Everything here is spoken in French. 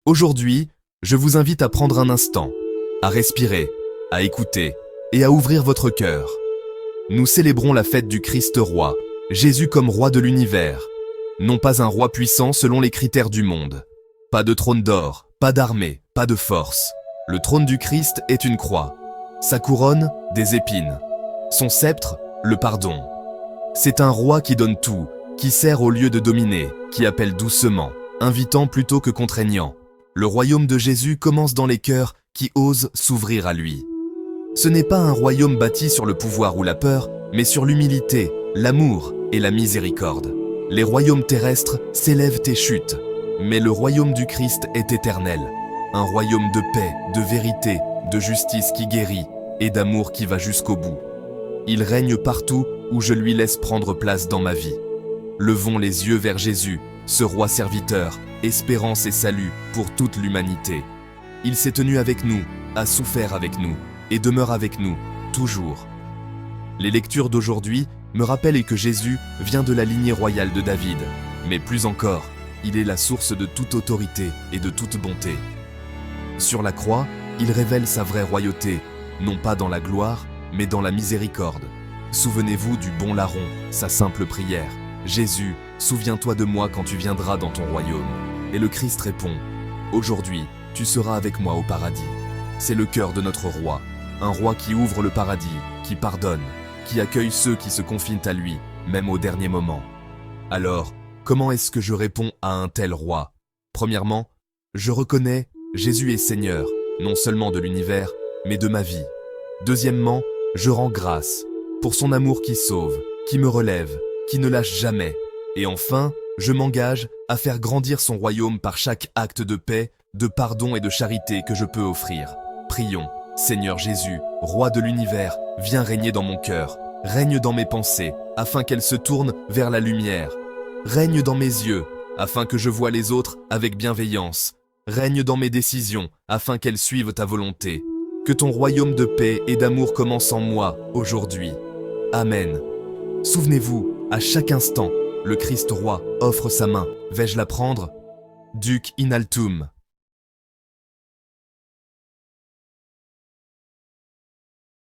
Aujourd'hui, je vous invite à prendre un instant, à respirer, à écouter et à ouvrir votre cœur. Nous célébrons la fête du Christ roi, Jésus comme roi de l'univers. Non pas un roi puissant selon les critères du monde. Pas de trône d'or, pas d'armée, pas de force. Le trône du Christ est une croix. Sa couronne, des épines. Son sceptre, le pardon. C'est un roi qui donne tout, qui sert au lieu de dominer, qui appelle doucement, invitant plutôt que contraignant. Le royaume de Jésus commence dans les cœurs qui osent s'ouvrir à lui. Ce n'est pas un royaume bâti sur le pouvoir ou la peur, mais sur l'humilité, l'amour et la miséricorde. Les royaumes terrestres s'élèvent et chutent, mais le royaume du Christ est éternel. Un royaume de paix, de vérité, de justice qui guérit et d'amour qui va jusqu'au bout. Il règne partout où je lui laisse prendre place dans ma vie. Levons les yeux vers Jésus, ce roi serviteur, espérance et salut pour toute l'humanité. Il s'est tenu avec nous, a souffert avec nous et demeure avec nous, toujours. Les lectures d'aujourd'hui me rappellent que Jésus vient de la lignée royale de David, mais plus encore, il est la source de toute autorité et de toute bonté. Sur la croix, il révèle sa vraie royauté, non pas dans la gloire, mais dans la miséricorde. Souvenez-vous du bon larron, sa simple prière. « Jésus, souviens-toi de moi quand tu viendras dans ton royaume. » Et le Christ répond, « Aujourd'hui, tu seras avec moi au paradis. » C'est le cœur de notre roi, un roi qui ouvre le paradis, qui pardonne, qui accueille ceux qui se confient à lui, même au dernier moment. Alors, comment est-ce que je réponds à un tel roi? Premièrement, je reconnais Jésus est Seigneur, non seulement de l'univers, mais de ma vie. Deuxièmement, je rends grâce pour son amour qui sauve, qui me relève, qui ne lâche jamais. Et enfin, je m'engage à faire grandir son royaume par chaque acte de paix, de pardon et de charité que je peux offrir. Prions, Seigneur Jésus, roi de l'univers, viens régner dans mon cœur, règne dans mes pensées, afin qu'elles se tournent vers la lumière. Règne dans mes yeux, afin que je voie les autres avec bienveillance. Règne dans mes décisions, afin qu'elles suivent ta volonté. Que ton royaume de paix et d'amour commence en moi, aujourd'hui. Amen. Souvenez-vous, à chaque instant, le Christ roi offre sa main. Vais-je la prendre? Duc in altum.